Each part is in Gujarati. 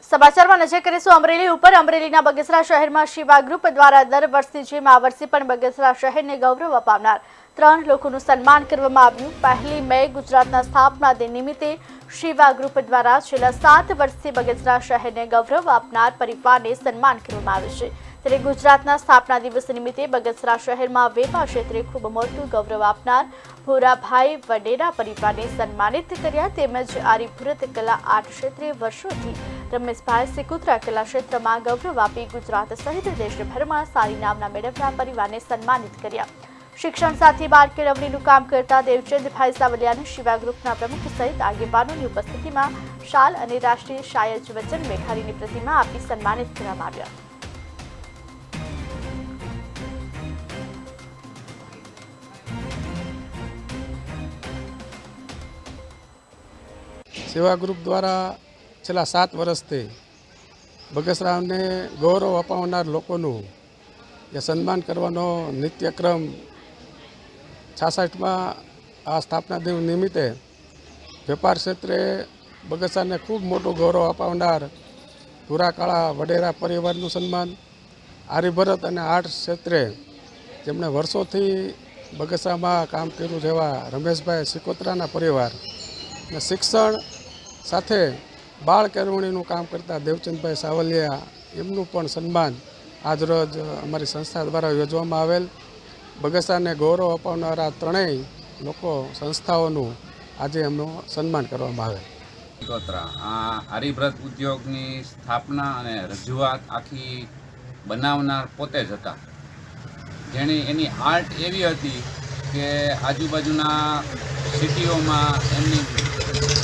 સમાચારમાં નજર કરીશું અમરેલી ઉપર। અમરેલીના બગસરા શહેરમાં શિવા ગ્રુપ દ્વારા દર વર્ષની જેમ આ વર્ષે પણ બગસરા શહેરને ગૌરવ અપાવનાર 3 લોકોનું સન્માન કરવામાં આવ્યું। 1 મે ગુજરાતના સ્થાપના દિન નિમિત્તે શિવા ગ્રુપ દ્વારા છેલ્લા 7 વર્ષથી બગસરા શહેરને ગૌરવ આપનાર પરિવારને સન્માન કરવામાં આવ્યું છે। ત્યારે ગુજરાતના સ્થાપના દિવસ નિમિત્તે બગસરા શહેરમાં વેપાર ક્ષેત્રે ખૂબ મોટું ગૌરવ આપનાર ભૂરાભાઈ વડેરા પરિવારને સન્માનિત કર્યા। તેમજ આર્યભટ્ટ કલા આર્ટ ક્ષેત્રે વર્ષોથી રમેશભાઈ સિકોત્રા કલા ક્ષેત્રમાં ગૌરવ આપી ગુજરાત સહિત દેશભરમાં સારી નામના મેળવનાર પરિવારને સન્માનિત કર્યા। શિક્ષણ સાથે બાળ કેળવણીનું કામ કરતા દેવચંદભાઈ સાવલિયાને શિવા ગ્રુપના પ્રમુખ સહિત આગેવાનોની ઉપસ્થિતિમાં શાલ અને રાષ્ટ્રીય શાયર વચન મેઘાણીની પ્રતિમા આપી સન્માનિત કરવામાં આવ્યા। સેવા ગ્રુપ દ્વારા છેલ્લા 7 વર્ષથી બગસરાને ગૌરવ અપાવનાર લોકોનું એ સન્માન કરવાનો નિત્યક્રમ 66માં આ સ્થાપના દિવસ નિમિત્તે વેપાર ક્ષેત્રે બગસરાને ખૂબ મોટું ગૌરવ અપાવનાર ભૂરાકાળા વડેરા પરિવારનું સન્માન, આર્યભટ્ટ અને આર્ટ ક્ષેત્રે જેમણે વર્ષોથી બગસરામાં કામ કર્યું છે એવા રમેશભાઈ સિકોત્રાના પરિવાર અને શિક્ષણ સાથે બાળ કેળવણીનું કામ કરતા દેવચંદભાઈ સાવલિયા એમનું પણ સન્માન આજરોજ અમારી સંસ્થા દ્વારા યોજવામાં આવેલ। બગસરાને ગૌરવ અપાવનારા 3 લોકો સંસ્થાઓનું આજે એમનું સન્માન કરવામાં આવેલ। સિકોત્રા આ આર્યભટ્ટ ઉદ્યોગની સ્થાપના અને રજૂઆત આખી બનાવનાર પોતે જ હતા, જેની એની આર્ટ એવી હતી કે આજુબાજુના સિટીઓમાં એમની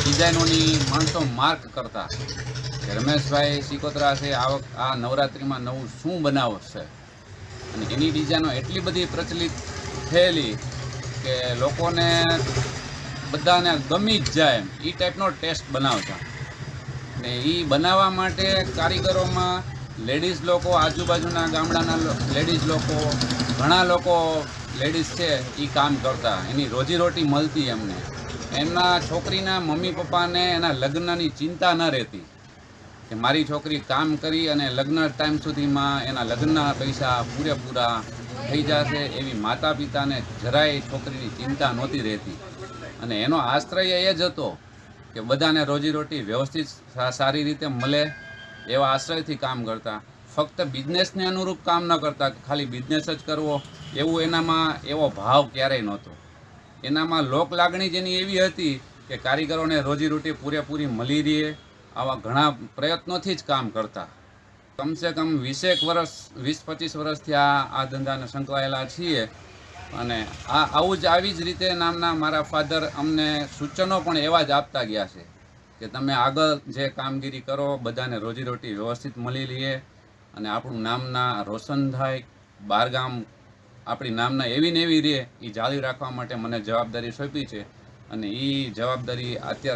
ડિઝાઇનોની માણસો માર્ક કરતા કે રમેશભાઈ સિકોત્રા છે આ નવરાત્રિમાં નવું શું બનાવશે, અને એની ડિઝાઇનો એટલી બધી પ્રચલિત થયેલી કે લોકોને બધાને ગમી જ જાય એ ટાઈપનો ટેસ્ટ બનાવતા। ને એ બનાવવા માટે કારીગરોમાં લેડીઝ લોકો, આજુબાજુના ગામડાના લેડીઝ લોકો, ઘણા લોકો લેડીઝ છે એ કામ કરતા, એની રોજીરોટી મળતી એમને। એમના છોકરીના મમ્મી પપ્પાને એના લગ્નની ચિંતા ન રહેતી કે મારી છોકરી કામ કરી અને લગ્ન ટાઈમ સુધીમાં એના લગ્નના પૈસા પૂરેપૂરા થઈ જશે એવી માતા પિતાને જરાય છોકરીની ચિંતા નહોતી રહેતી। અને એનો આશ્રય એ જ હતો કે બધાને રોજીરોટી વ્યવસ્થિત સારી રીતે મળે એવા આશ્રયથી કામ કરતા। ફક્ત બિઝનેસને અનુરૂપ કામ ન કરતા, ખાલી બિઝનેસ જ કરવો એવું એનામાં એવો ભાવ ક્યારેય નહોતો। એનામાં લોક લાગણી જેની એવી હતી કે કારીગરોને રોજીરોટી પૂરેપૂરી મળી રહે આવા ઘણા પ્રયત્નોથી જ કામ કરતા। કમસે કમ 20-25 વર્ષથી આ ધંધાને સંકળાયેલા છીએ। અને આવી જ રીતે નામના મારા ફાધર અમને સૂચનો પણ એવા જ આપતા ગયા છે કે તમે આગળ જે કામગીરી કરો બધાને રોજીરોટી વ્યવસ્થિત મળી રહે અને આપણું નામના રોશન થાય, બહારગામ આપણી નામના એવી ને એવી રહે એ જાળવી રાખવા માટે મને જવાબદારી સોંપી છે અને એ જવાબદારી અત્યારે